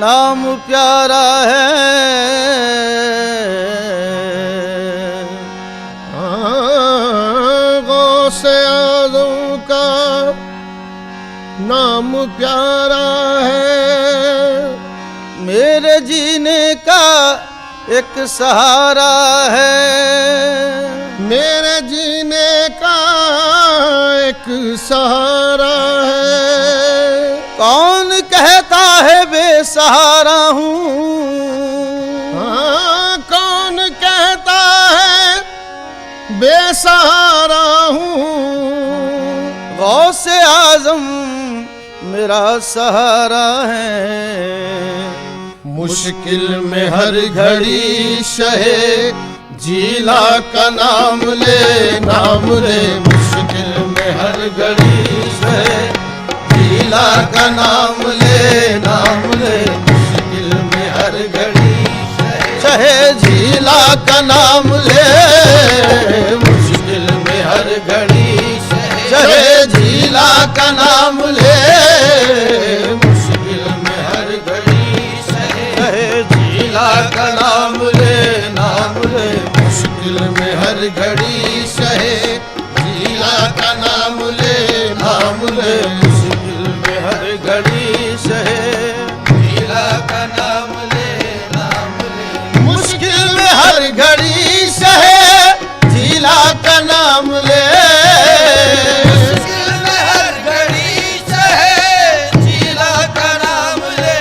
नाम प्यारा है, गौसे आज़म का नाम प्यारा है, मेरे जीने का एक सहारा है, मेरे जीने का एक सहारा है। कौन कहता है बेसहारा हूँ, हाँ, कौन कहता है बेसहारा हूँ। गौसे आज़म मेरा सहारा है, मुश्किल में हर घड़ी शहे जीला का नाम ले, नाम ले। मुश्किल में हर घड़ी शहे जीला का नाम ले, नाम ले। मुश्किल में हर घड़ी शहे जीला का नाम ले, मुश्किल में हर घड़ी शहे जीला का नाम ले, मुश्किल में हर घड़ी शहे जीला का नाम ले, नाम ले। मुश्किल में हर घड़ी शहे जीला का नाम ले, नाम ले। मुश्किल में हर घड़ी शहे जीला का नाम ले, नाम ले। मुश्किल में हर घड़ी शहे जीला का नाम ले, मुश्किल में हर घड़ी शहे जीला का नाम ले,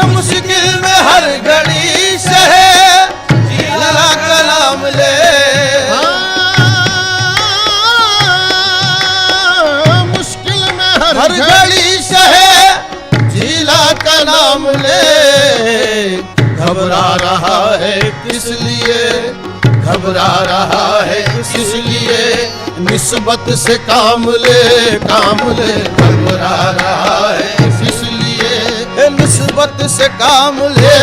मुश्किल में हर घड़ी शहे जीला का नाम ले। मुश्किल में हर घड़ी शहे जीला का नाम ले। घबरा रहा है किस लिए, घबरा रहा है किस लिए, निस्बत से काम ले, काम ले। घबरा रहा है किस लिए, निस्बत से काम ले,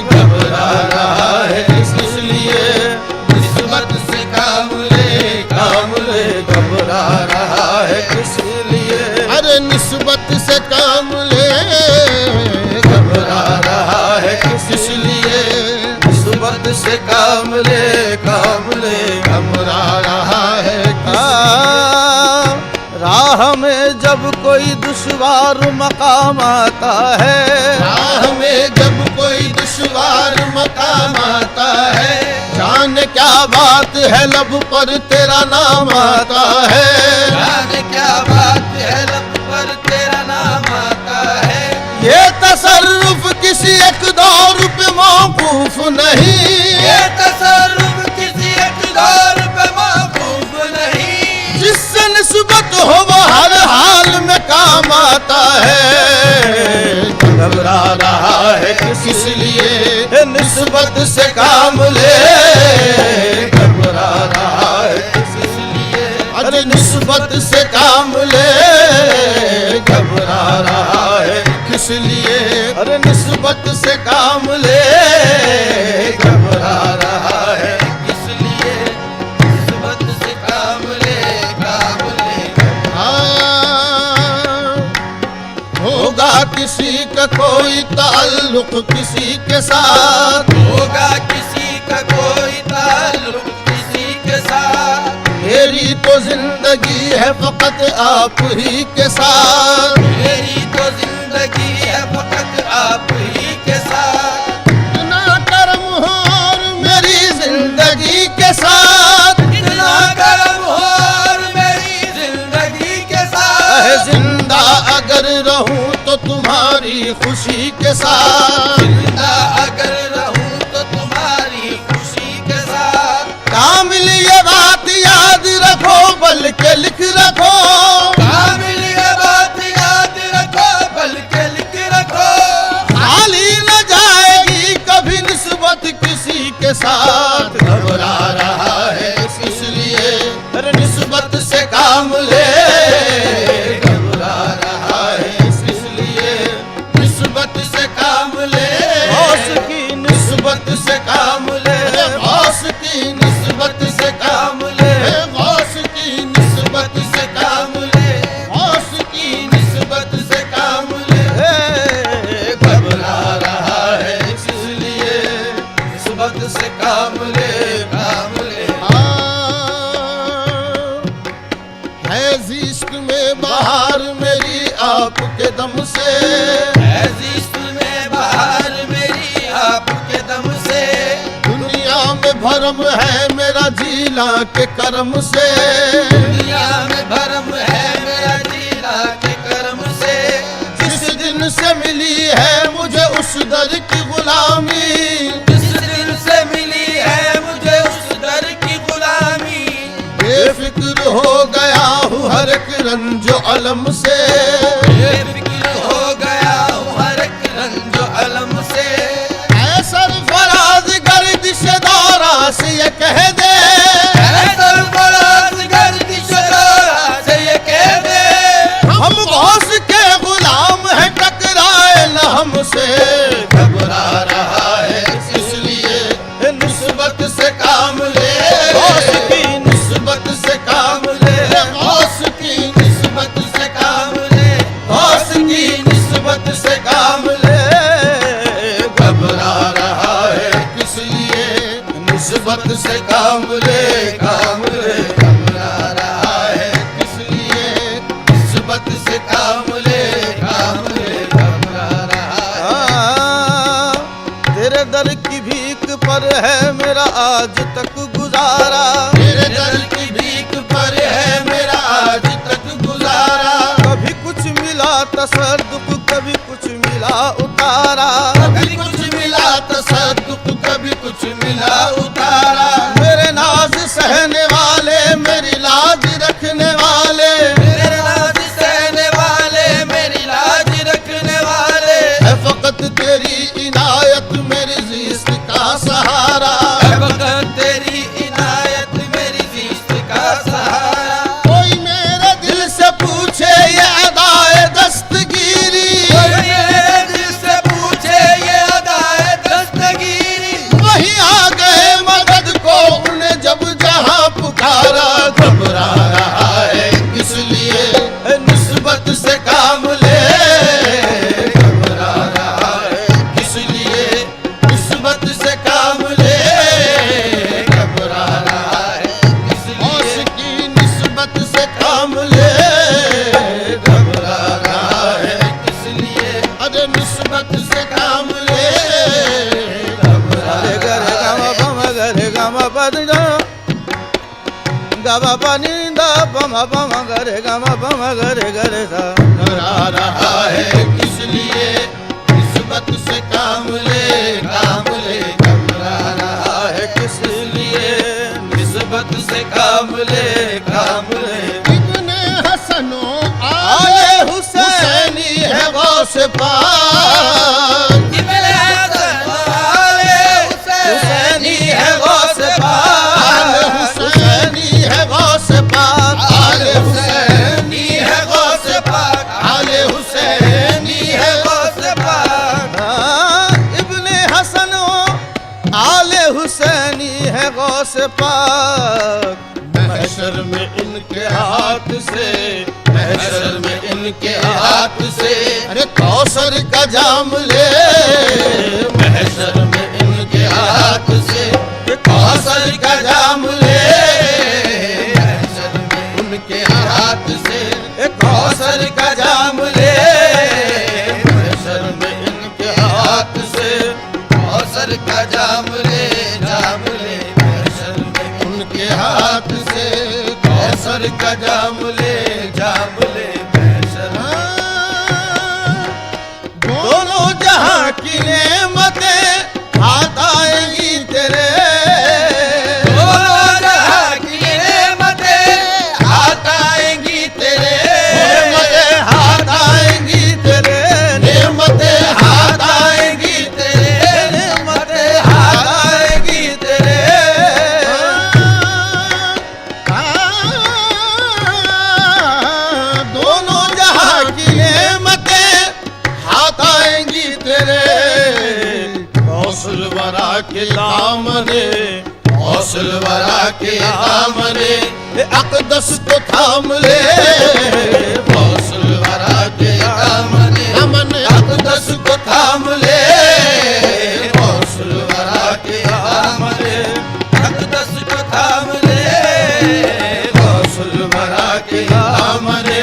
घबरा रहा है किस लिए, निस्बत से काम ले, काम ले। घबरा रहा है किस लिए, अरे निस्बत से काम ले, घबरा रहा है किस लिए, निस्बत से काम ले, काम ले। घबरा रहा है राह में जब कोई दुश्वार मकाम आता है, राह में जब कोई दुश्वार मकाम आता है, जाने क्या बात है लब पर तेरा नाम आता है, जाने क्या बात है लब पर तेरा नाम आता है। ये तसर्रुफ किसी एक दौर पे मौकूफ नहीं, ये तसर्रुफ किसी एक दौर पे मौकूफ नहीं, जिससे निस्बत हो वो हर हाल में काम आता है। घबरा रहा है किस लिए, निस्बत से काम ले, घबरा रहा है किस लिए, अरे निस्बत से काम ले। घबरा रहा है किस लिए, अरे निस्बत से काम ले। घबरा रहा है किस लिए, निस्बत से काम ले, काम ले। होगा किसी का कोई ताल्लुक किसी के साथ, होगा किसी का कोई ताल्लुक किसी के साथ, मेरी तो जिंदगी है फकत आप ही के साथ, मेरी तो जिंदगी है फकत आप ही के साथ। इतना कर्म हो और मेरी जिंदगी के साथ, इतना कर्म हो और मेरी जिंदगी के साथ। जिंदा अगर रहूं तो तुम्हारी खुशी के साथ, जिंदा अगर रहूं तो तुम्हारी खुशी के साथ। कामिल ये बात याद रखो बल्कि लिख रखो, कामिल ये बात याद रखो बल्कि लिख रखो। खाली न जाएगी कभी निस्बत किसी के साथ। घबरा रहा है इसलिए, अरे निस्बत से काम ले। घबरा रहा है इसलिए, निस्बत से काम ले। गौस की निस्बत से काम ले, गौस की निस्बत से काम ले, गौस की निस्बत से काम ले, गौस की निस्बत से काम ले। भरम है मेरा जीला के कर्म से, दुनिया में भरम है मेरा जीला के कर्म से। जिस दिन से मिली है मुझे उस दर की गुलामी, जिस दिन से मिली है मुझे उस दर की गुलामी। बेफिक्र हो गया हूँ हर एक रंजो अलम से, बेफिक्र हो गया हूँ हर एक रंजो अलम से। ऐ सरफराज गर्दिश दौरा से ये कह दे, ऐ सरफराज गर्दिश दौरा से ये कह दे, हम गौस के गुलाम हैं टकराए न हमसे। घबरा रहा है इसलिए निस्बत से काम ले, गौस की निस्बत से काम ले, गौस की निस्बत से काम ले, गौस की निस्बत से काम ले। घबरा रहा है किस लिए निस्बत से काम ले, काम ले। घबरा रहा है किस लिए निस्बत से काम ले, काम ले। घबरा रहा है। तेरे दर की भीख पर है मेरा आज तक गुजारा, तेरे दर की भीख पर है मेरा आज तक गुजारा। कभी कुछ मिला तसद्दुक कभी कुछ मिला उतारा, कभी कुछ मिला तसद्दुक कभी कुछ मिला उतारा। मेरे नाज सहने वाले मेरी लाज रखने वाले, मेरे लाज सहने वाले मेरी लाज रखने वाले। है फकत तेरी इनायत मेरी जिस्त का सहारा, है वक्त तेरी इनायत मेरी जिस्त का सहारा। कोई मेरे दिल से पूछे ये अदाए दस्तगीरी, कोई मेरे दिल से पूछे ये अदाए दस्तगीरी। वहीं आ गए मदद को उन्हें जब जहां पुकारा। घबरा रहा है किस लिए निस्बत से काम ले, घबरा रहा है किस लिए निस्बत से काम ले। घबरा रहा है किस लिए की निस्बत से काम ले, घबरा रहा है किस लिए अरे निस्बत से काम ले। घबरा रे गर गम बम गर गम पद गम पनी द बम बम गर गम बम गर गर सा। घबरा रहा है किस लिए निस्बत से काम ले, काम ले। घबरा रहा है किस लिए निस्बत से काम ले, काम ले। इब्ने हसनो आले हुसैनी है गौस पाक, इब्ने हसन आले हुसैनी है गौस पाक, आले हुसैनी है गौस पाक, आले हुसैनी है गौस पाक, आले हुसैनी है गौस पाक। इब्ने हसन आले हुसैनी है गौस पाक। महशर में इनके हाथ से, महशर में इनके हाथ से अरे कौसर का जाम ले। महशर में इनके हाथ से कौसर का जाम ले, महशर में उनके हाथ से कौसर का जाम ले। महशर में इनके हाथ से कौसर का जाम ले, जाम ले। महशर में उनके हाथ से कौसर का जाम ले, जाम ले। महशर दोनों जहां की नेमतें हाथ आएंगी तेरे, दोनों जहां की नेमतें हाथ आएंगी तेरे, नेमतें हाथ आएंगी तेरे, नेमतें हाथ आएंगी तेरे, नेमतें हाथ आएंगी तेरे। दोनों जहां की नेमतें हाथ आएंगी तेरे। हौसल वरा के दामने, हौसल वरा के दामने अक़दस को थाम ले। हौसल वरा के दामने दामने अक़दस को थाम ले। हौसल वरा के दामने अक़दस को थाम ले। हौसल वरा के दामने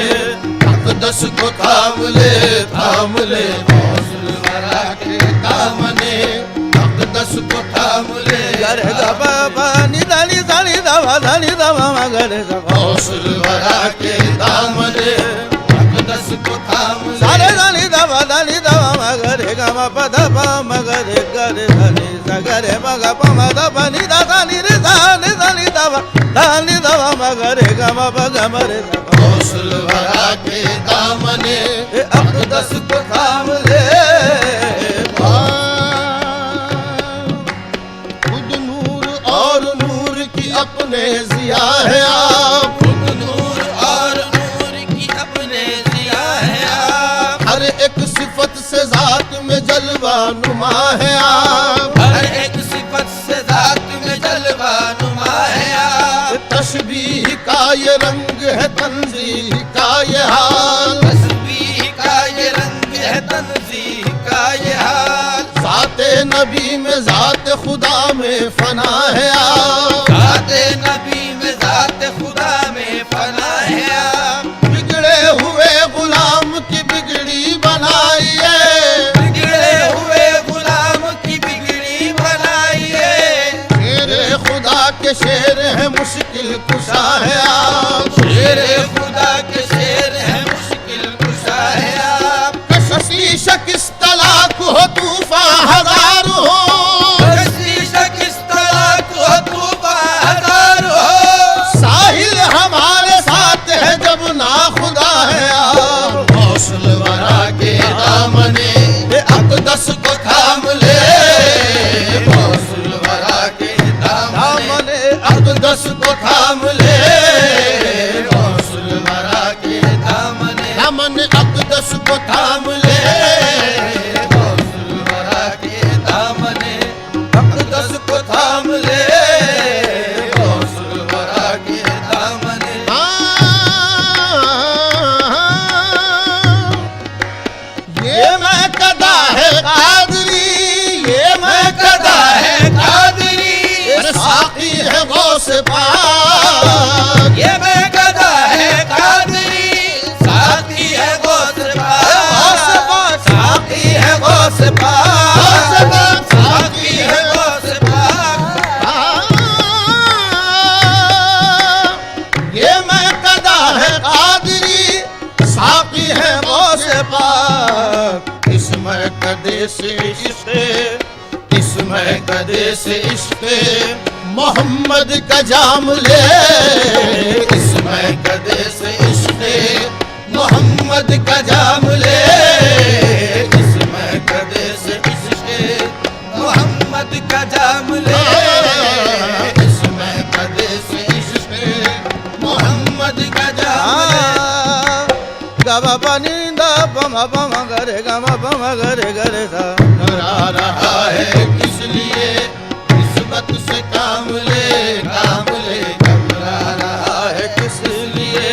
अक़दस को थाम ले, थाम ले। हौसल वरा के दामने अक़दस को थाम ले। गरे ग प प नि ध नि ध नि ध व ध नि ध व म गरे ग गौसुल वरा के दामने अक़दस को थाम ले। सारे ध नि ध व ध नि ध व म गरे ग म प ध प म गरे गरे ध नि स गरे म ग प म ध प नि ध ध नि रे ध नि ध नि ध व ध नि ध व म गरे ग म प ग म रे ध प गौसुल वरा के दामने अक़दस को थाम ले। खुद नूर और नूर की अपने जिया है आप। खुद नूर और नूर की अपने जिया है आप। हर एक सिफत से जात में जलवा नुमा है आप। हर एक सिफत से जात में जलवा नुमा है आप। तशबीह का ये रंग है, तंजीह का ये हाल। तस्बीह का ये रंग है, तंजीह का ये हाल। ज़ाते नबी में ज़ात खुदा में फना है आप। ज़ाते नबी में ज़ात खुदा में फना है आप। बिगड़े हुए गुलाम की बिगड़ी बनाइए। बिगड़े हुए गुलाम की बिगड़ी बनाइए। शेरे खुदा के शेर है, मुश्किल कुशा है आप। शेरे खुदा के शेर है, मुश्किल कुशा है आप। कशी शकिस तलाक हो, तूफान हजार हो। शीशक इस तलाक हो, तूफान हजार हो। साहिल हमारे साथ है जब ना खुदा है आप। गौसुल वरा के दामने अक़दस को थाम ले। गौसुल वरा के दामने अक़दस को थाम ले। गौसुल वरा के दामने अक़दस को थाम ले। गौसुल वरा के दामने अक़दस को थाम ले। गौसुल वरा के दामने। ये मैं कदा है कादरी, ये मैं कदा है कादरी। अरे साक़ी है गौस पाक। ये मैं गदा है कादरी, साथी है गौस पाक। साथी है गौस पाक। साथी है गौस पाक। ये मैं कदा है कादरी, साक़ी है गौस पाक। इसमें कदे से इश्क़, इसमें कदे से इश्क़ मोहम्मद का जाम ले। इसमें कदे से इश्क़ मोहम्मद का जाम ले। इसमें कदे से इश्क़ मोहम्मद का जाम ले। इसमें कदे से इश्क़ मोहम्मद का जाम ले। ग ब प नि ध प म प म गरे ग म प म गरे गरे ध डरा रहा है किस लिए, निस्बत से काम ले। काम ले घबरा रहा है किस लिए,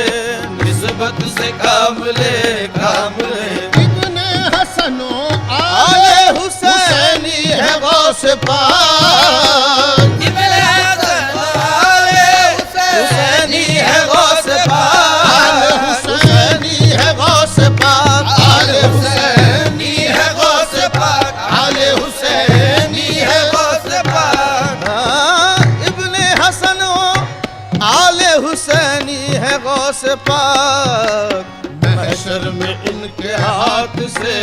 निस्बत से काम ले, काम ले। इब्ने हसनो आले हुसैनी है गौस पाक। इब्ने हसन आले हुसैनी है गौस पाक। आले हुसैनी है गौस पाक। आले हुसैनी है गौस पाक। आले हुसैनी है गौस पाक। इब्ने हसन आले हुसैनी है गौस पाक। महशर में इनके हाथ से,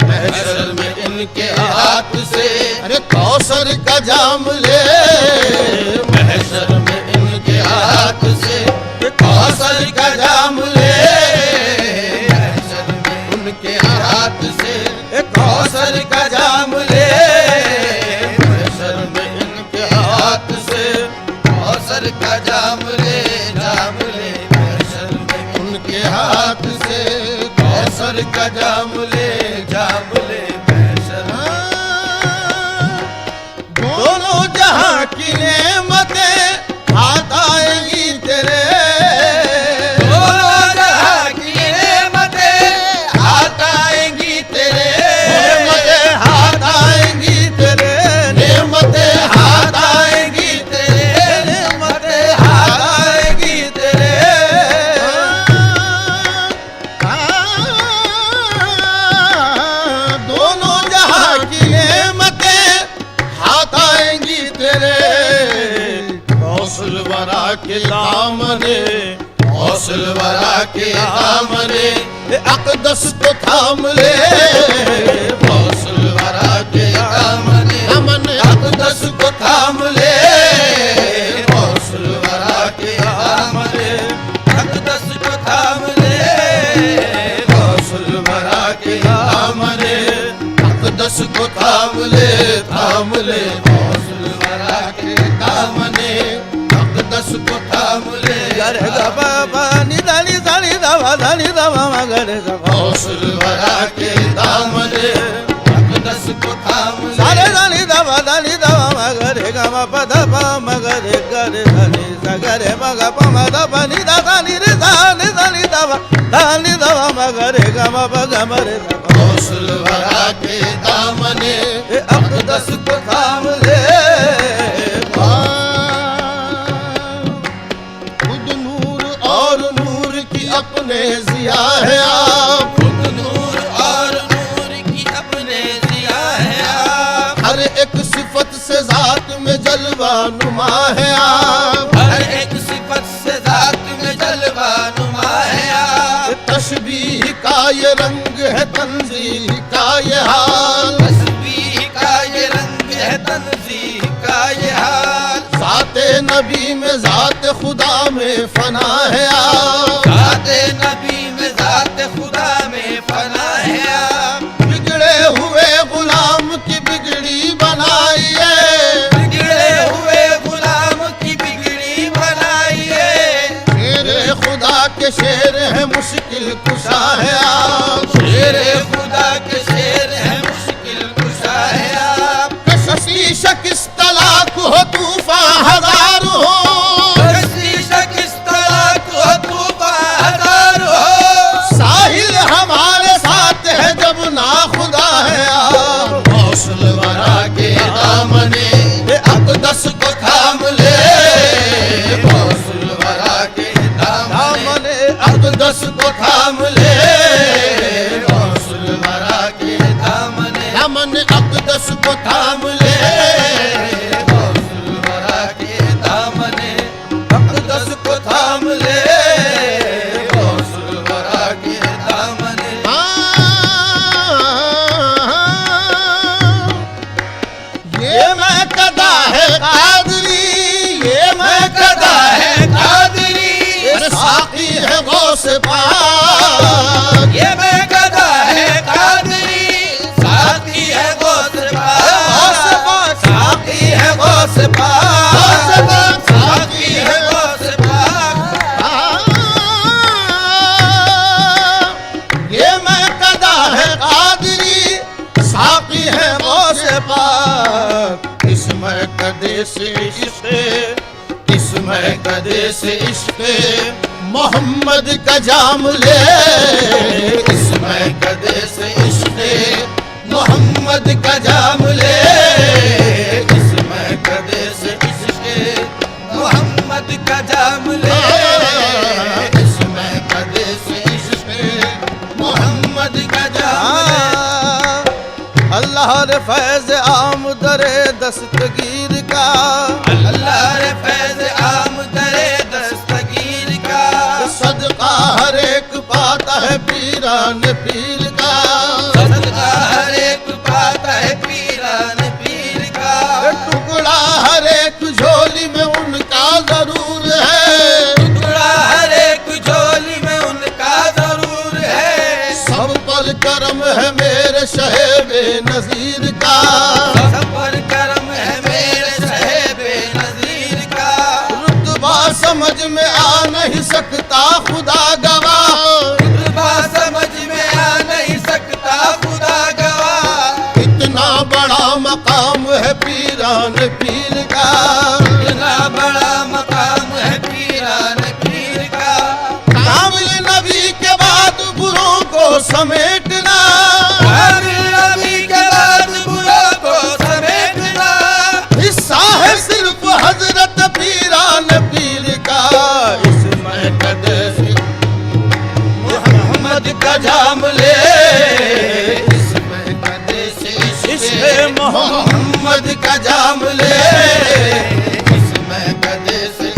महशर में इनके हाथ से अरे कौसर का जाम ले। महशर में इनके हाथ से कौसर का जाम ले। महशर में उनके हाथ से कौसर का जाम ले। महशर में इनके हाथ से कौसर का जाम ले, जाम ले। महशर में उनके हाथ से कौसर का जाम ले, जाम ले। महशर दोनों जहां की नेमतें हाथ आएंगी तेरे। दोनों जहां की नेमतें हाथ आएंगी तेरे। नेमतें हाथ आएंगी तेरे। नेमतें हाथ आएंगी तेरे। नेमतें हाथ आएंगी तेरे। गौसुल वरा के दामने, गौसुल वरा के दामने अक़दस को थाम ले, गौसुल वरा के दामने अक़दस को थाम ले, गौसुल वरा के दामने अक़दस को थाम ले, गौसुल वरा के दामने अक़दस को थाम ले, थाम ले, गौसुल वरा के दामने अक़दस को थाम ले। गरे ग प प नि ध नि ध नि ध व ध नि ध व म गरे ग प। गौसुल वरा के दामने अक़दस को थाम ले, सा रे ध नि ध व ध नि ध व म गरे ग म प ध प म गरे गरे ध नि स गरे म ग प म ध प नि ध ध नि रे ध नि ध नि ध व ध नि ध व म गरे ग म प ग म रे ध प। गौसुल वरा के दामने अक़दस को थाम ले। खुद नूर और नूर की अपने जिया है आप, खुद नूर और नूर की अपने जिया है आप, हर एक सिफत से जात में जलवा नुमा है आप, हर एक सिफत से जात में जलवा नुमा है आप, तशबीह का ये रंग है तंजीह का ये हाल, तस्बीह का ये रंग है तंज़ीह का ये हाल, ज़ाते नबी में ज़ात खुदा में फना है आप, ज़ाते नबी में ज़ात खुदा में फना है आप, बिगड़े हुए गुलाम की बिगड़ी बनाइए, बिगड़े हुए गुलाम की बिगड़ी बनाइए, शेरे खुदा के शेर है मुश्किल कुशा है आप, शेर खुदा के शेर है मुश्किल कुशा है आप, कशी शकिस्त तलाक हो तूफान हजार हो, शीशक इस तलाक हो तूफान हजार हो, साहिल हमारे साथ है जब ना खुदा है आप, गौसुल वरा के दामने अक़दस को थाम ले, गौसुल वरा के दामने अक़दस को थाम ले, गौसुल वरा के दामने अक़दस को थाम ले, गौसुल वरा के दामने अक़दस को थाम ले, गौसुल वरा के दामने। ये मैं कदा है कादरी, ये मैं कदा है कादरी, ये साक़ी है गौस पाक, ये मैं गदा है कादरी, साथी है गौस पाक, साथी है गौस पाक, साथी है गौस पाक, ये मैं कदा है कादरी, साक़ी है गौस पाक, इसमें कदे से इश्क़, इसमें कदे से इश्क़ मोहम्मद का जाम ले, इसमें कदे से इश्क़ मोहम्मद का जाम ले, इसमें कदे से इश्क़ मोहम्मद का जाम ले, इसमें कदे से इश्क़ मोहम्मद का जाम ले। अल्लाह रे फैज़ आम दरे दस्तगीर का, अल्लाह रे फैज़ आम दरे दस्तगीर का, सदका हर एक पाता है पीरान पीर का, सदका हर एक पाता है पीरान पीर का, टुकड़ा हर एक झोली में उनका जरूर है, टुकड़ा हर एक झोली में उनका जरूर है, सब पर करम है मेरे शहेबे नजीर का, सब पर करम है मेरे साहिबे नज़ीर का, रुतबा समझ में आ नहीं सकता खुदा गवाह, रुतबा समझ में आ नहीं सकता खुदा गवाह, इतना बड़ा मकाम है पीरान पीर का, इतना बड़ा मकाम है पीरान पीर का, कामिल नबी के बाद बुरों को समेटना, कामिल नबी के बाद बुरों को समेटना, हिस्सा है सिर्फ हजरत पीरान पीर का, इसमें कदे से मोहम्मद का जाम ले, इसमें कदे से इश्क़ मोहम्मद का जाम ले, इसमें कदे से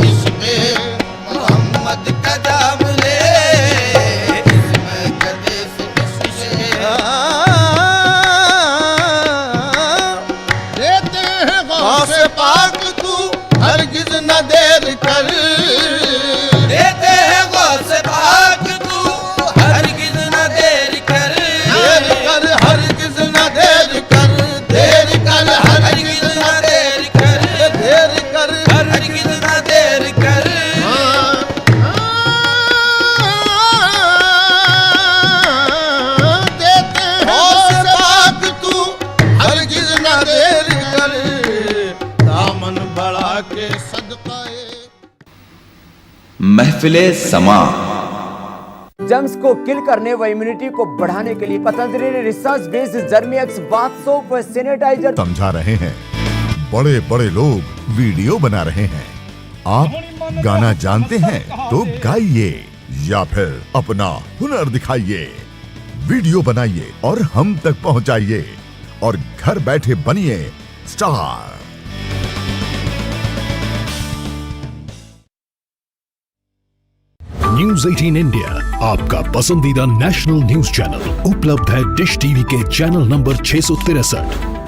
महफिले समा। जर्म्स को किल करने व इम्यूनिटी को बढ़ाने के लिए पतंजलि ने रिसर्च बेस्ड जर्मीएक्स बाथ सोप व सैनिटाइजर समझा रहे हैं। बड़े बड़े लोग वीडियो बना रहे हैं। आप गाना जानते हैं तो गाइए या फिर अपना हुनर दिखाइए। वीडियो बनाइए और हम तक पहुंचाइए और घर बैठे बनिए स्टार। न्यूज 18 इंडिया आपका पसंदीदा नेशनल न्यूज चैनल उपलब्ध है डिश टीवी के चैनल नंबर 663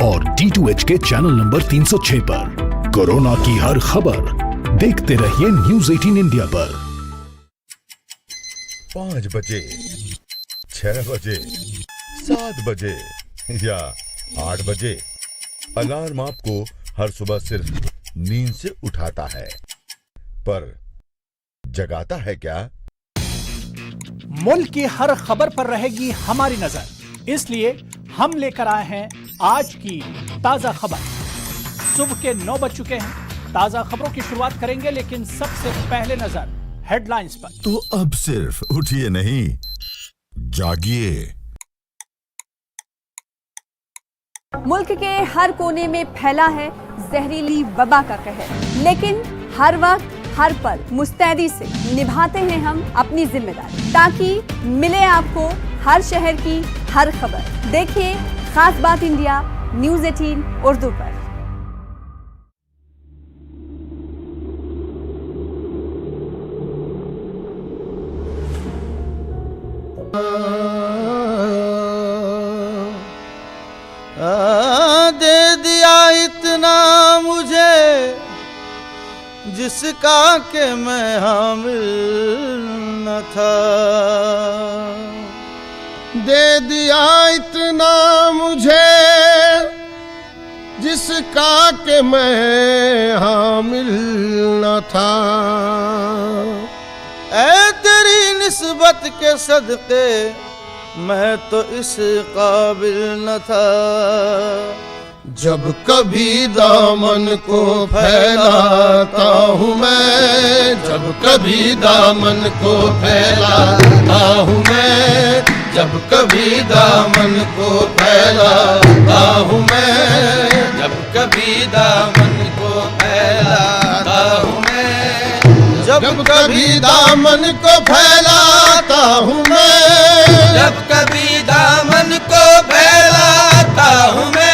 और D2H के चैनल नंबर 306 पर। कोरोना की हर खबर देखते रहिए न्यूज 18 इंडिया पर। 5 बजे, 6 बजे, 7 बजे या 8 बजे अलार्म आपको हर सुबह सिर्फ नींद से उठाता है, पर जगाता है क्या? मुल्क की हर खबर पर रहेगी हमारी नजर, इसलिए हम लेकर आए हैं आज की ताजा खबर। सुबह के 9 बज चुके हैं। ताजा खबरों की शुरुआत करेंगे, लेकिन सबसे पहले नजर हेडलाइंस पर। तो अब सिर्फ उठिए नहीं, जागिए। मुल्क के हर कोने में फैला है जहरीली वबा का कहर, लेकिन हर वक्त हर पल मुस्तैदी से निभाते हैं हम अपनी जिम्मेदारी, ताकि मिले आपको हर शहर की हर खबर। देखिए खास बात इंडिया न्यूज 18 उर्दू पर। दे दिया इतना मुझे जिसका के मैं हामिल न था। दे दिया इतना मुझे जिसका के मैं हामिल न था। ऐ तेरी निस्बत के सदके मैं तो इस काबिल न था। जब कभी दामन को फैलाता हूँ मैं, जब कभी दामन को फैलाता हूँ मैं, जब कभी दामन को फैलाता हूँ मैं, जब कभी दामन को फैलाता हूँ मैं, जब कभी दामन को फैलाता हूँ मैं, जब कभी दामन को फैलाता हूँ मैं,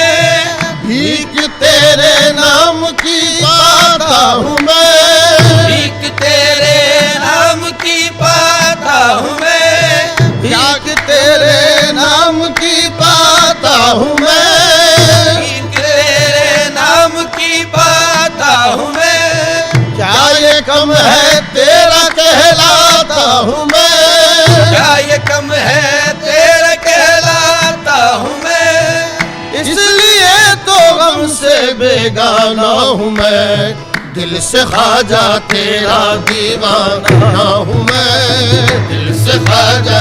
भीख तेरे नाम की पाता हूँ मैं, भीख तेरे नाम की पाता हूँ मैं, भीख तेरे नाम की पाता हूँ मैं, भीख तेरे नाम की पाता हूँ मैं। क्या ये कम है तेरा कहलाता हूँ मैं, क्या ये कम है तेरा कहलाता हूँ मैं, इसलिए तो गम से बेगाना हूँ मैं, दिल से ख्वाजा तेरा दीवाना हूँ मैं, दिल से ख्वाजा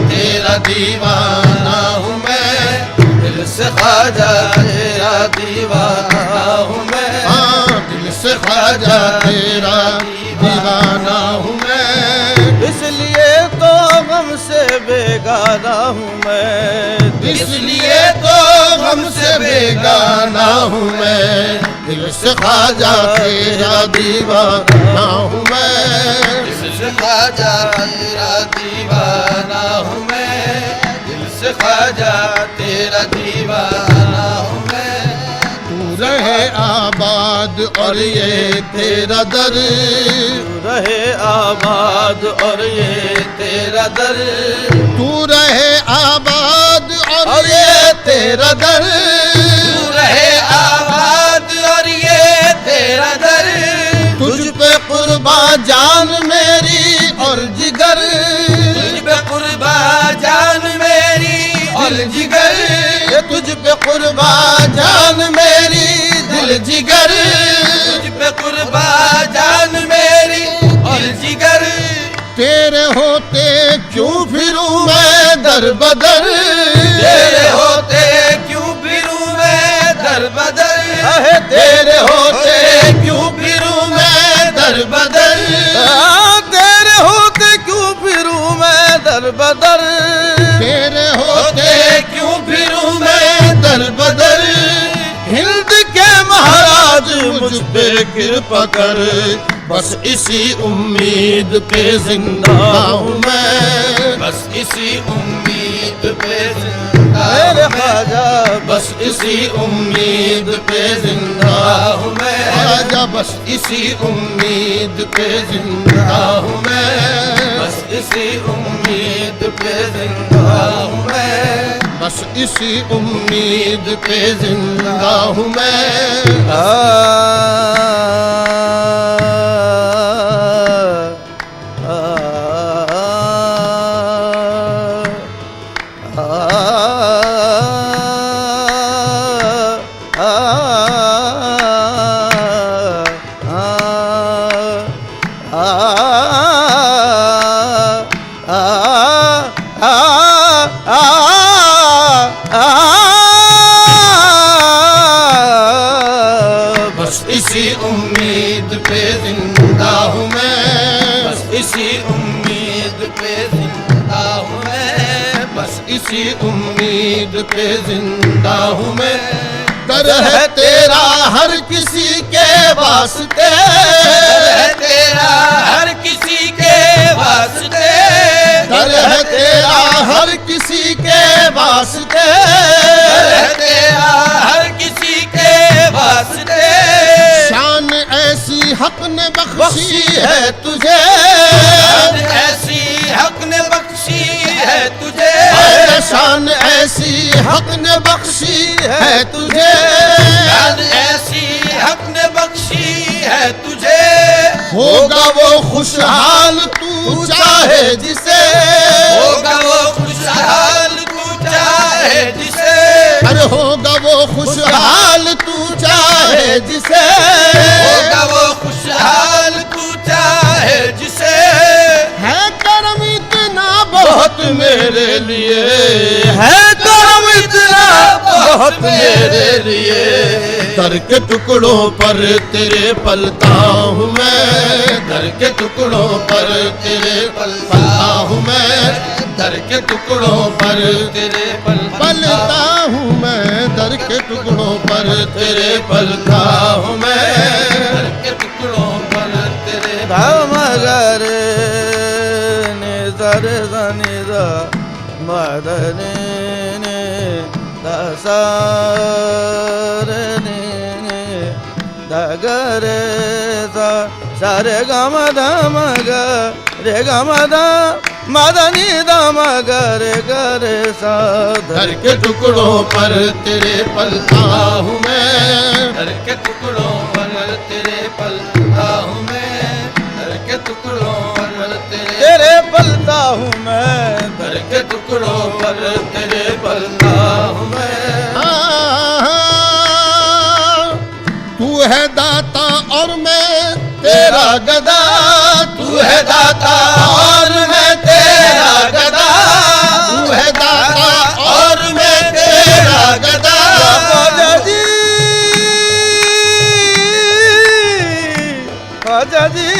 तेरा दीवाना हूँ मैं, दिल से ख्वाजा तेरा दीवाना हूँ मैं, हाँ दिल से ख्वाजा तेरा दीवाना हूँ मैं, इसलिए तो गम से बेगाना हूँ मैं। इसलिए तो हमसे बेगाना हूँ मैं, दिल से ख्वाजा तेरा दीवाना हूँ मैं, दिल से ख्वाजा तेरा दीवाना हूँ मैं, दिल से ख्वाजा तेरा दीवाना हूँ मैं। तू रहे आबाद और ये तेरा दर, रहे आबाद और ये तेरा दर, तू रहे आबाद और ये तेरा दर, तू रहे आबाद और ये तेरा दर, तुझ पे कुर्बा जान मेरी और जिगर, तुझ पे कुर्बा जान मेरी और जिगर, ये तुझ पे कुर्बा जान मेरी दिल जिगर, तुझ पे कुर्बा जान मेरी और जिगर, तेरे होते क्यों फिरूं मैं दर बदर, तेरे होते क्यों फिरूं मैं दर बदर, तेरे होते क्यों फिरूं मैं दर बदर, दे दर बदर, तेरे होते क्यों फिरूं मैं दर बदर। हिंद के महाराज मुझ पे कृपा कर, बस इसी उम्मीद पे जिंदा हूँ मैं, बस इसी उम्मीद पे जिंदा मेरे हूँ मैं, ख्वाजा बस इसी उम्मीद पे जिंदा हूँ मैं, ख्वाजा बस इसी उम्मीद पे जिंदा हूँ मैं, बस इसी उम्मीद पे जिंदा हूँ मैं, बस इसी उम्मीद पे जिंदा हूँ मैं। बस इसी उम्मीद पे जिंदा हूँ मैं, बस इसी उम्मीद पे जिंदा हूँ मैं, बस इसी उम्मीद पे जिंदा हूँ मैं। दर है तेरा हर किसी के वास्ते, दर है तेरा हर किसी के वास्ते, दर है तेरा हर किसी के वास्ते, दर है तेरा हर किसी के वास्ते। शान ऐसी हक ने बख्शी है तुझे, शान ऐसी हक ने बख्शी है तुझे, शान ऐसी हक ने बख्शी है तुझे, शान ऐसी हक ने बख्शी है तुझे। होगा वो खुशहाल तू चाहे जिसे, होगा वो खुशहाल तू चाहे जिसे, अरे होगा वो खुशहाल तू चाहे जिसे, होगा वो खुशहाल तू चाहे जिसे। है करम इतना बहुत मेरे लिए, है करम इतना बहुत मेरे लिए, दर के टुकड़ों पर तेरे पलता हूँ मैं, दर के टुकड़ों पर तेरे पलता हूँ मैं, दर के टुकड़ों पर तेरे पलता हूँ मैं, दर के टुकड़ों पर तेरे पलता हूँ मैं, दर के टुकड़ों पर तेरे मगर निजर निज मदन दसर दगर सर गम दम रे गम मदनी दम गर गर सा। दर के टुकड़ों पर तेरे पलता हूँ मैं, दर के टुकड़ों पर तेरे पलता हूँ मैं, दर के टुकड़ों पर तेरे पलता हूँ मैं, दर के टुकड़ों पर तेरे पलता हूँ मैं। तू है दाता और मैं तेरा गदा, तू है दाता और मैं तेरा गदा, तू है दाता और मैं तेरा गदा। ख्वाजा जी ख्वाजा जी,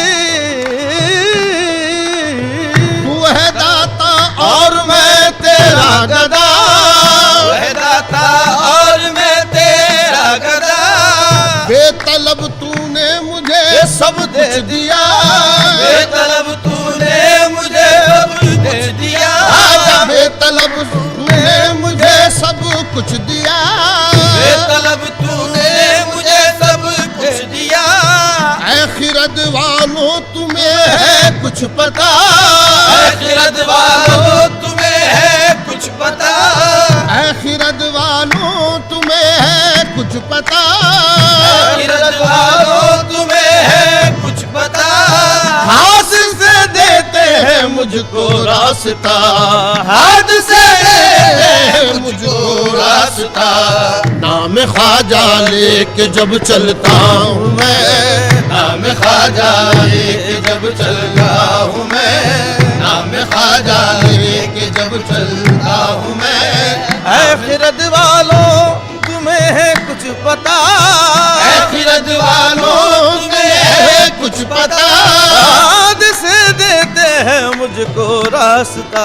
तू है दाता और मैं तेरा गदा, तू है दाता और मैं तेरा गदा। बेतलब तूने मुझे सब दे दिया, बेतलब तूने मुझे सब कुछ दिया, बेतलब तूने मुझे सब कुछ दिया, बेतलब तूने मुझे सब कुछ दिया। आखिरत वालों तुम्हें है कुछ पता, आखिरत वालों तुम्हें है कुछ पता, आखिरत वालों तुम्हें है कुछ पता, आखिरत वालों तुम्हें है कुछ पता। हाथ से देते हैं मुझको रास्ता, हाथ से देते हैं मुझको रास्ता। नाम ख्वाजा लेके जब चलता हूँ मैं, नाम ख्वाजा लेके जब चलता हूँ मैं, नाम ख्वाजा लेके जब चलता हूँ मैं। आखिरत वालों तुम्हें है कुछ पता, आखिरत वालों तुम्हें है कुछ पता। हाथ से देते हैं मुझको रास्ता।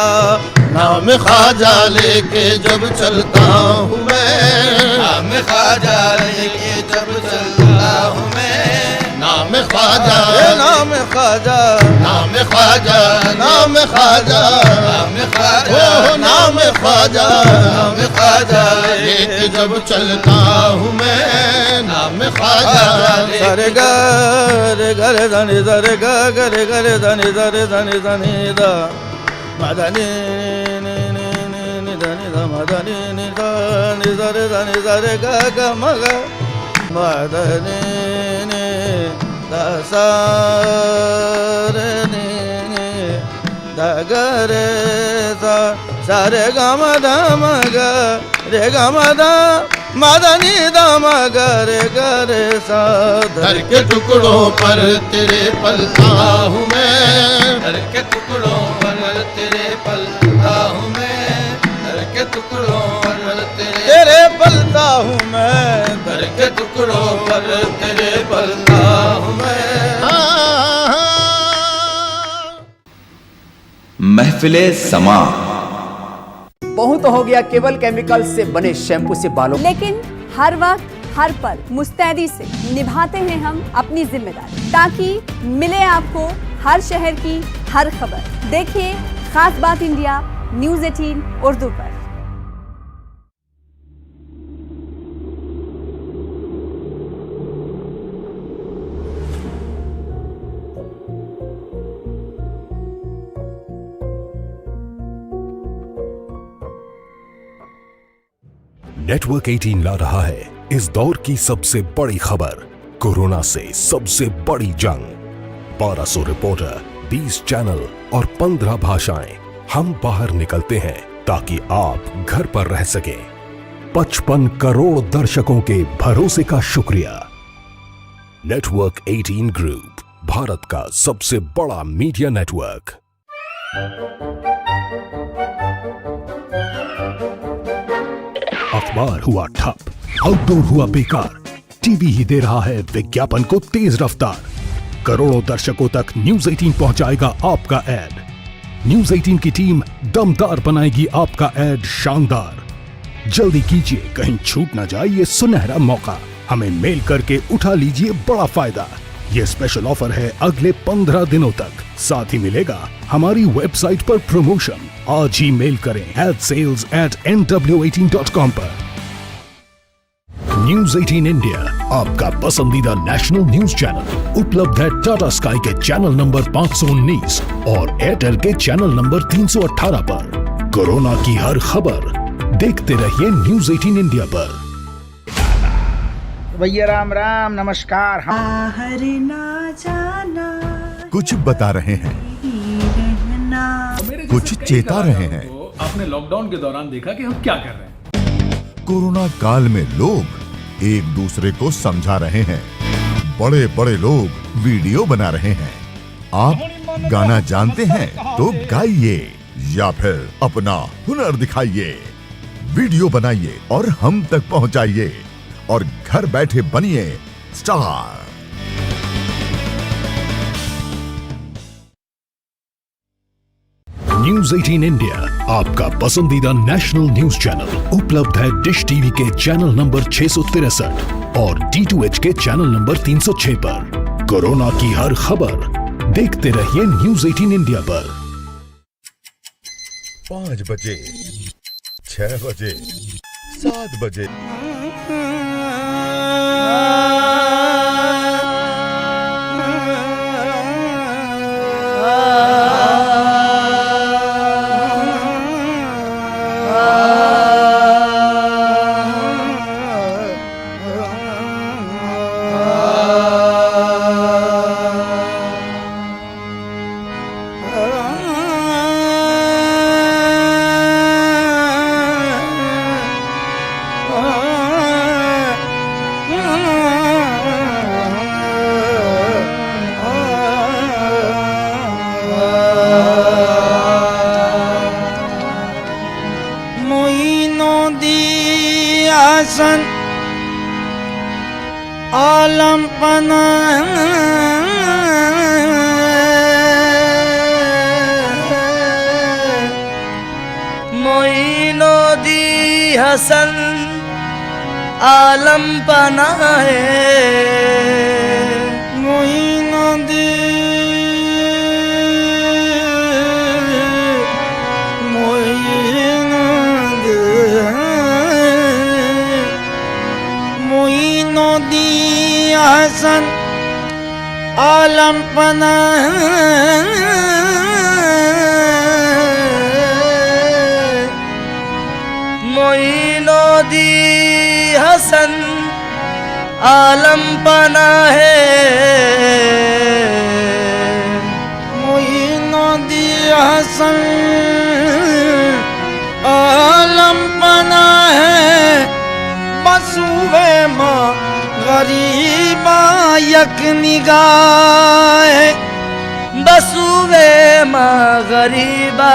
नाम ख्वाजा लेके जब चलता हूँ मैं, नाम ख्वाजा लेके जब चलता हूँ मैं, नाम ख्वाजा, नाम ख्वाजा, नाम ख्वाजा, नाम ख्वाजा, नाम ख्वाजा, ओ नाम ख्वाजा, नाम ख्वाजा लेके जब चलता हूँ मैं, नाम ख्वाजा। सरे ग रे ग रे धनी सरे ग ग रे ग रे धनी सरे धनी धनी द मदनी नि नि नि नि धनी द मदनी नि द नि सरे धनी सरे ग ग म ग मदनी नि द सा रे नि नि द ग रे सा सरे ग म द म ग रे ग म द मदनी द म ग रे सा घर के टुकड़ों पर तेरे पलता हूँ मैं, घर के टुकड़ों पर तेरे पलता हूँ मैं, घर के टुकड़ों पर तेरे पलता हूँ मैं, घर के टुकड़ों पर तेरे पलता हूँ मैं। महफिले समा। बहुत हो गया केवल केमिकल से बने शैम्पू से बालों, लेकिन हर वक्त हर पल मुस्तैदी से निभाते हैं हम अपनी जिम्मेदारी, ताकि मिले आपको हर शहर की हर खबर। देखिए खास बात इंडिया न्यूज़ 18 उर्दू पर। नेटवर्क 18 ला रहा है इस दौर की सबसे बड़ी खबर, कोरोना से सबसे बड़ी जंग। 1200 रिपोर्टर, 20 चैनल और 15 भाषाएं। हम बाहर निकलते हैं ताकि आप घर पर रह सकें। 55 करोड़ दर्शकों के भरोसे का शुक्रिया। नेटवर्क 18 ग्रुप, भारत का सबसे बड़ा मीडिया नेटवर्क। अखबार हुआ ठप, आउटडोर हुआ बेकार, टीवी ही दे रहा है विज्ञापन को तेज रफ्तार। करोड़ों दर्शकों तक न्यूज 18 पहुंचाएगा आपका ऐड। न्यूज 18 की टीम दमदार बनाएगी आपका ऐड शानदार। जल्दी कीजिए, कहीं छूट ना जाए ये सुनहरा मौका। हमें मेल करके उठा लीजिए बड़ा फायदा। ये स्पेशल ऑफर है अगले 15 दिनों तक। साथ ही मिलेगा हमारी वेबसाइट पर प्रमोशन। आज ही मेल करें adsales@nw18.com पर। न्यूज 18 इंडिया, आपका पसंदीदा नेशनल न्यूज चैनल, उपलब्ध है टाटा स्काई के चैनल नंबर 519 और एयरटेल के चैनल नंबर 318 पर। कोरोना की हर खबर देखते रहिए न्यूज 18 इंडिया पर। भैया राम राम नमस्कार। कुछ बता रहे हैं, कुछ चेता रहे हैं। आपने लॉकडाउन के दौरान देखा कि हम क्या कर रहे हैं। कोरोना काल में लोग एक दूसरे को समझा रहे हैं। बड़े बड़े लोग वीडियो बना रहे हैं। आप गाना जानते हैं तो गाइए या फिर अपना हुनर दिखाइए। वीडियो बनाइए और हम तक पहुंचाइए और घर बैठे बनिए स्टार। न्यूज 18 इंडिया, आपका पसंदीदा नेशनल न्यूज चैनल, उपलब्ध है डिश टीवी के चैनल नंबर 663 और D2H के चैनल नंबर 306 पर। कोरोना की हर खबर देखते रहिए न्यूज 18 इंडिया पर। 5 बजे, 6 बजे, 7 बजे। सन आलम पना हसन आलम पना है मोइनुद्दीन हसन आलम पना मोइनुद्दीन हसन आलम पना है मोइनुद्दीन हसन आलम पना है बसूवे माँ गरीबा यक निगाह बसूवे माँ गरीबा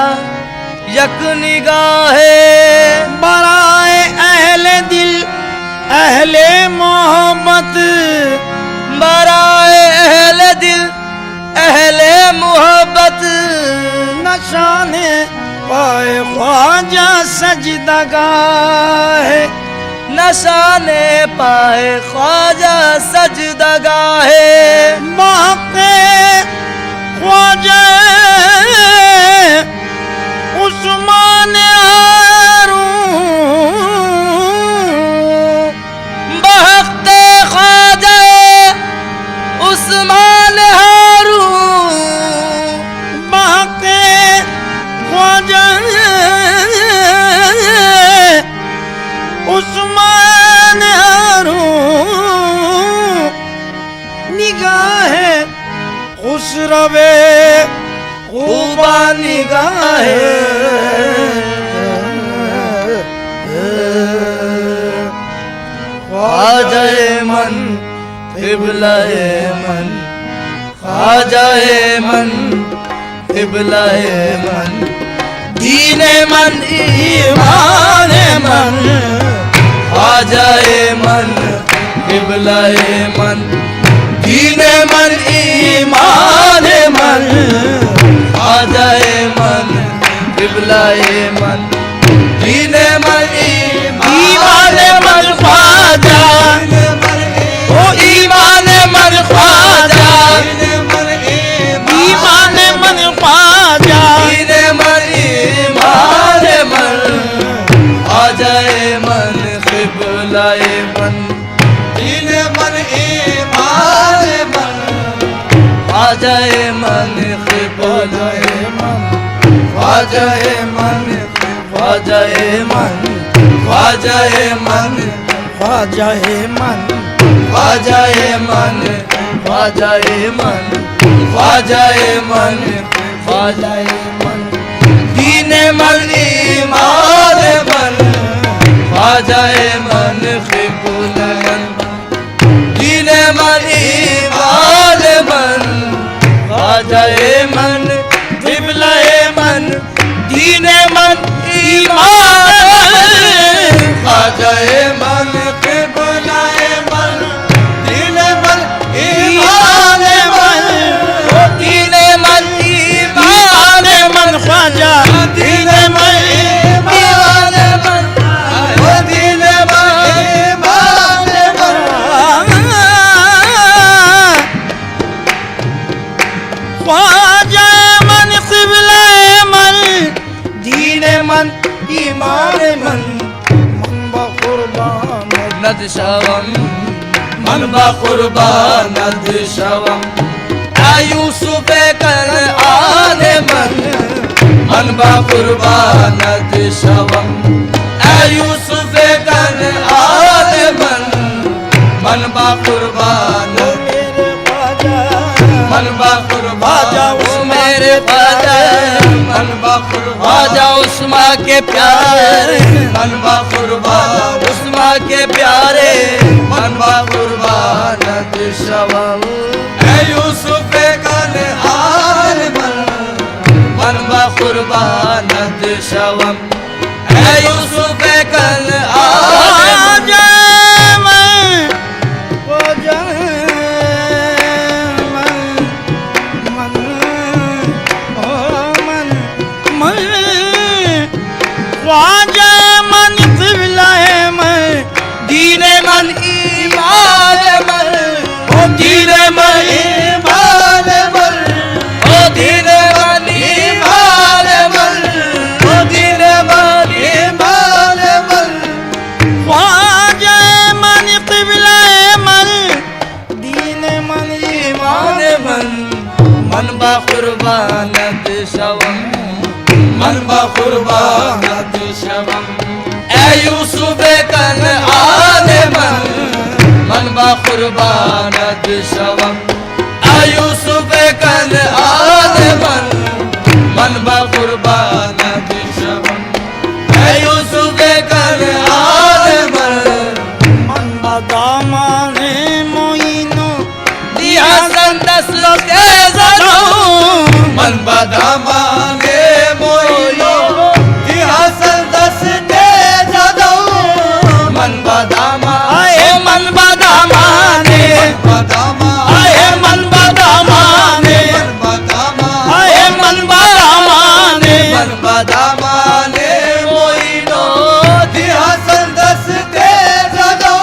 यक निगाह बराए अहले दिल अहले मोहब्बत बराए अहले दिल अहले मोहब्बत नशाने पाए ख्वाजा सजदगाह नशाने पाए ख्वाजा सजदगाह महके ख्वाजा उस्मान बहकते ख्वाजा उस्मान हारून बहके ख्वाजा उस्मान हारून निगाह खुसरवे खूबा निगाह ख्वाजाए मन क़िबलाए मन ख्वाजाए मन क़िबलाए मन दीने मन ईमान मन ख्वाजाए मन क़िबलाए मन दीने मन ईमान मन ख्वाजाए मन क़िबलाए मन दीने मन ईमान मन ख्वाजा ओ ईमान मन ख्वाजा ईमान मन ख्वाजा दीने मन ईमान मन ख्वाजाए मन क़िबलाए मन दीने मन ईमान मन ख्वाजाए मन क़िबलाए मन ख्वाजाए मन ख्वाजाए मन ख्वाजाए मन ख्वाजाए मन ख्वाजाए मन ख्वाजाए मन ख्वाजाए मन ख्वाजाए मन दीने मन ईमान मन ख्वाजाए मन क़िबलाए मन दीने मन ईमान मन ख्वाजाए मन क़िबलाए मन दीने मन ईमान ख्वाजाए मन क़िबलाए मन दीने मन ईमान मन दीने मन ईमान मन ख्वाजा दीने मन ईमान मन दीने मन ईमान मन ख्वाजा मन क़िबलाए मन दीने मन ईमान मन मन बक़ुर्बान नदशवम मन बक़ुर्बान नदशवम यूसुफ कर आने मन मन बक़ुर्बान नदशवम यूसुफ कर आने मन मन बक़ुर्बान मन बक़ुर्बान मेरे ख्वाजा मन बक़ुर्बान उस्मा के प्यारे मन बक़ुर्बान उस्मा के प्यारे मन बक़ुर्बान नदशवम यूसुफ कर आने मन बक़ुर्बान नदशवम यूसुफ कर आने ख्वाजा मन क़िबला कुर्बानत शवम मन बकुर्बानत शवम ए यूसुफ कनआन मन बकुर्बानत शवम ए यूसुफ कनआन मन बकुर्बानत शवम ए यूसुफ कनआन मन बदामाने मोइनो दिया संदस के जरो मन बदामाने मोइनो दिया संदस के जरो मन बदामा आए मन बदामाने आए मन बदामाने आए मन बदामाने मन बदामाने मोइनो दिया संदस के जरो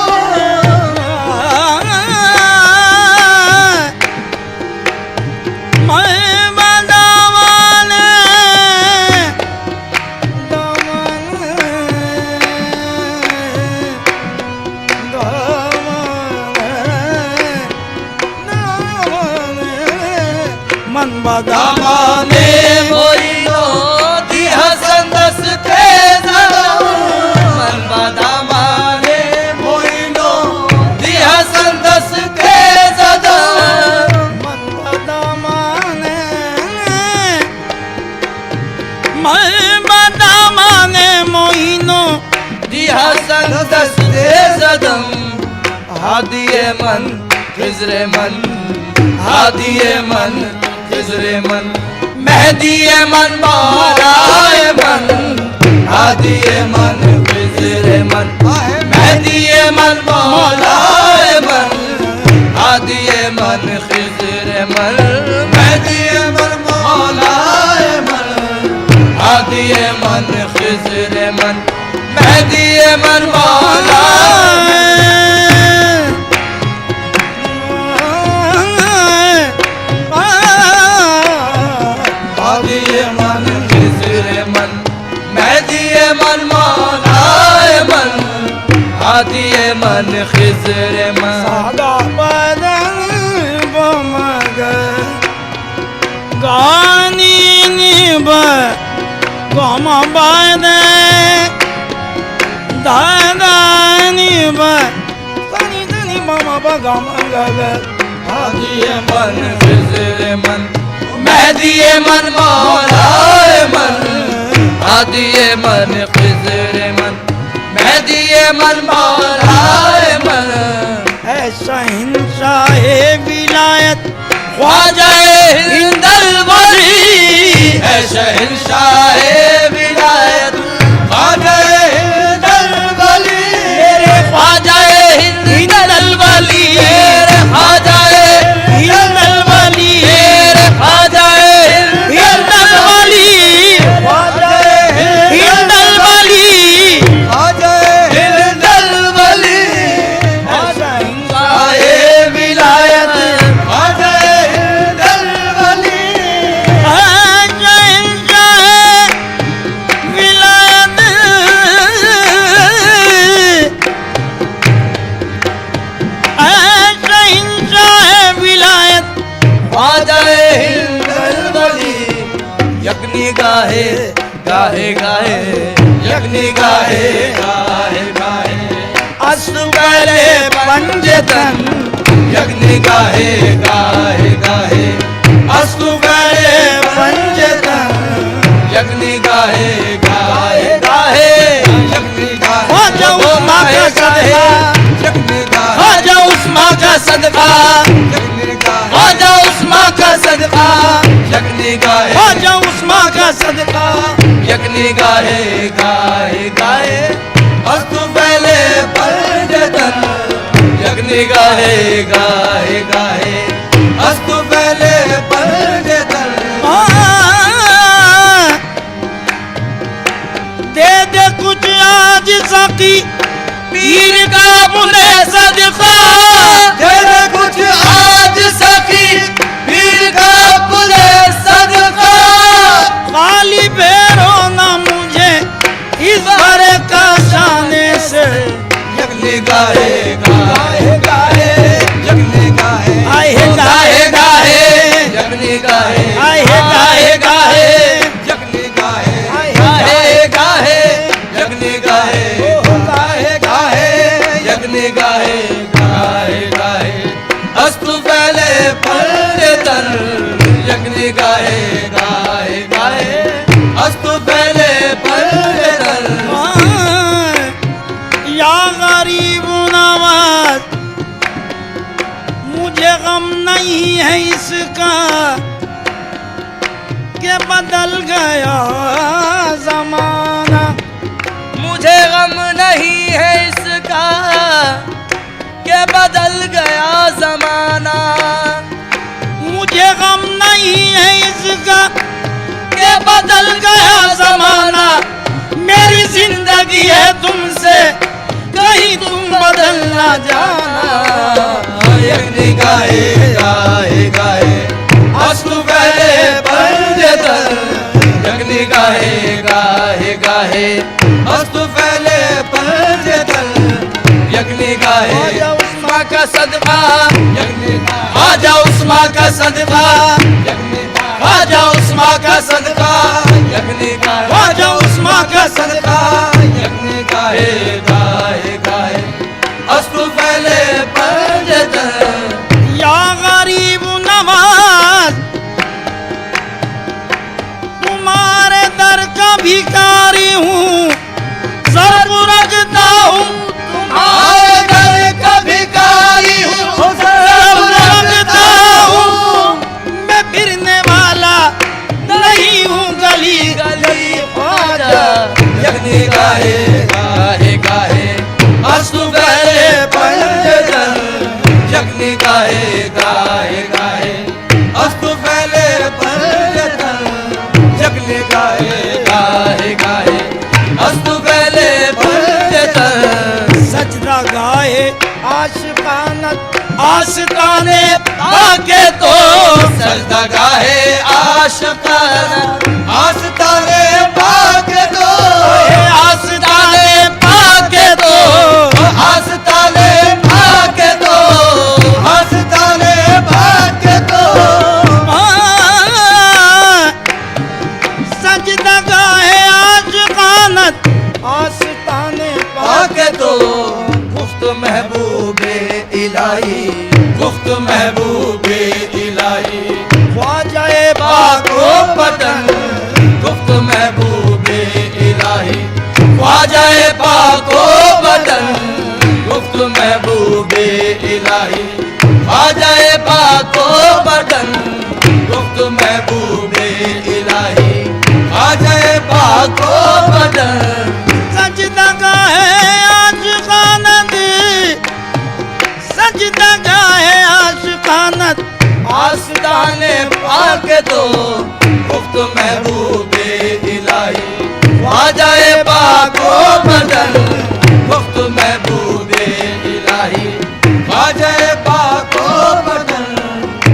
मन बदामाने मोइनो दिया संदस के जरो मन बदामाने मोइनो दिया संदस के जरो मन बदामाने मोइनो दिया संदस के जदम हादिए मन खिजरे मन हादिए मन खिजरे मन मेहदीए मन मौलाए मन हादिए मन खिजरे मन मेहदीए मन मौलाए मन हादिए मन खिजरे मन मेहदीए मन मौलाए मन हादिए मन खिजरे मन मेहदीए मन मौलाए मन खिजरे मन मेहदीए मन मौलाए मन हादिए मन खिजरे मन सादा बदन बमग गानी निब गम बद दादानी ब सनी सनी बम बगम गग हादिए मन खिजरे मन मेहदीए मन मौलाए मन हादिए मन खिजरे मन मेहदीए मन मौलाए मन ऐ शहंशाहे विलायत ख्वाजाए हिंदल वली ऐ शहंशाहे विलायत ख्वाजाए हिंदल वली मेरे ख्वाजाए हिंदल वली मेरे ख्वाजाए हिंदल वली मेरे ख्वाजाए हिंदल वली हिंदल वली हिंदल वली शहंशाहे विलायत ख्वाजाए हिंदल वली यज्ञ गाहे गाहे गाहे यज्ञ गाहे गाहे गाहे असुगले पंजतन यज्ञ गाहे गाहे गाहे असुगले पंजतन यज्ञ गाहे गाहे गाहे यज्ञ गाहे हो जाओ माँ का सदका यज्ञ गाहे हो जाओ उस माँ का सदका हो जाओ उस माँ का सदका यज्ञ गाहे हो जाओ उस माँ का सदका यज्ञ गाहे गाहे गाहे अस्तु पहले पंजतन यज्ञ गाहे गाहे गाहे अस्तु पहले पंजतन दे दे कुछ आज सकी पीर का मुने सदका दे दे कुछ आज सकी पीर का मुने सदका खाली बेरो ना मुझे इस भरे का शाने से यज्ञ गाहे गाहे गाहे यज्ञ गाहे आए गाहे गाहे यज्ञ गाहे आए गाहे गया जमाना। मुझे गम नहीं है इसका कि बदल गया जमाना। मुझे गम नहीं है इसका कि बदल गया जमाना। मेरी जिंदगी है तुमसे कहीं तुम बदल ना जाना। यकनी गाए गाए गाए अस्तु पहले पंजतन। यकनी गाए गाए गाए अस्तु पहले पंजतन। यकनी गाए उस्मा का सदका। आजा उस्मा का सदका। आजा उस्मा का सदका। यकनी गाए आजा उस्मा का सदका। यकनी गाए गाए गाए अस्तु पहले पंजतन। या गरीब नवाज तुम्हारे दर का भिखारी हूँ। सर रखता हूँ तुम्हारे दर का भिखारी हूँ। सब रखता हूँ मैं फिरने वाला नहीं हूँ गली गली ख्वाजा। यकनी गाए गाए गाए अस्तु पहले पंजतन। यकनी गाए गाए गाए अस्तु पहले पंजतन। यकनी गाए गाए गाए अस्तु पहले पंजतन। सजदा गाए आशिकानत आशिकाने आके तो। सजदा गाहे आशिकाना आस्ताने पाके दो। आशिकाने पाके तो। आस्ताने पाके दो। आस्ताने पाके दो। सजदा गाए आशिकानत आशिकाने पाके दो। गुफ्त महबूबे इलाही। गुफ्त महबूबे इलाही ख्वाजाए पाको पतन। गुफ्त महबूबे इलाही ख्वाजाए पाको बदन। गुफ्त महबूबे इलाही ख्वाजाए पाको बदन। गुफ्त महबूबे इलाही ख्वाजाए पाको बदन। सजदा गाए आशिकानत सजदा गाए आशिकानत आस्ताने पाके दो। गुफ्त महबूबे इलाही ख्वाजाए पाको बदन। गुफ्त महबूबे इलाही ख्वाजाए पाको बदन।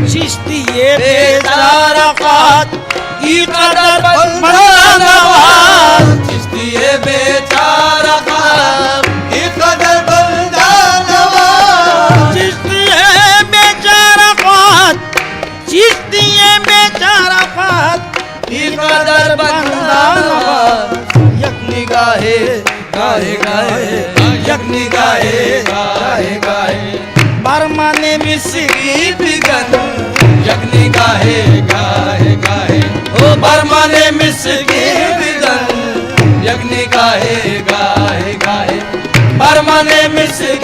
चिश्ती ये बेचारा ख्वाज की कदर बंदा नवाज। चिश्तिए बेचारा ख्वाब की कदर बंदा नवाज। चिश्ती ये बेचारा ख्वाज चिश्ती ये बेचारा ख्वाज की कदर बंदा नवाज। यकनी गाहे गाहे गाहे यकनी गाहे गाहे गाहे बर्मा ने मिस्री बिगन। यकनी गाहे गाहे गाहे ओ बर्मा ने मिस्री बिगन। यकनी गाहे गाहे गाहे बर्मा ने मिस्री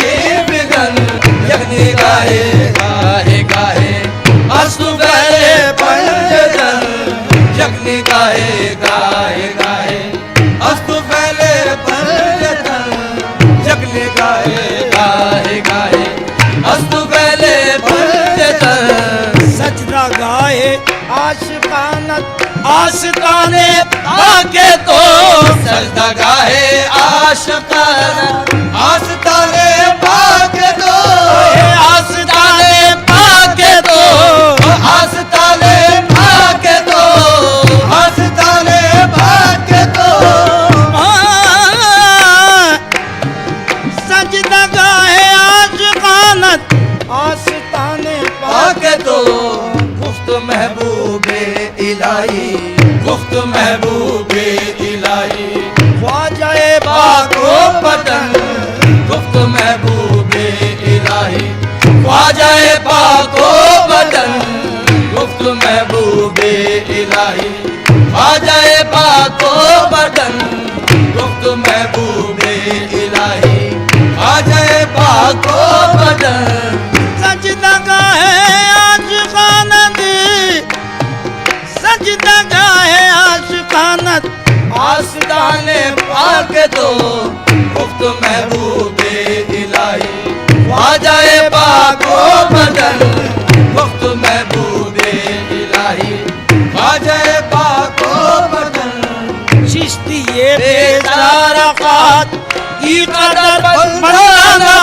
बिगन। यकनी गाहे गाहे गाहे अस्तु पहले पंजतन। यकनी गाहे गाहे गाहे अस्तु पहले पंजतन। यकनी गाहे गाहे गाहे अस्तु पहले पंजतन। सजदा गाए आशिकानत आशिकाने आके तो। सजदा गाहे आशिकाना आस्ताने पाके दो। आशिकाने पाके तो। आस्ताने पाके दो। आस्ताने पाके दो। सजदा गाए आशिकानत आशिकाने पाके दो। गुफ्त महबूबे इलाही गुफ्त महबूबे इलाही ख्वाजाए पाको पतन। गुफ्त महबूबे इलाही ख्वाजाए पाको बदन। गुफ्त महबूबे इलाही ख्वाजाए पाको बदन। गुफ्त महबूबे इलाही ख्वाजाए पाको बदन। सजदा गाए आशिकानत सजदा गाए आशिकानत आस्ताने पाक तो मुफ्त महबूबे इलाही ख्वाजाए पाको बदल मुफ्त महबूबे इलाही ख्वाजाए पाको बदल चिश्ती ये बेचारा की कदर बनाना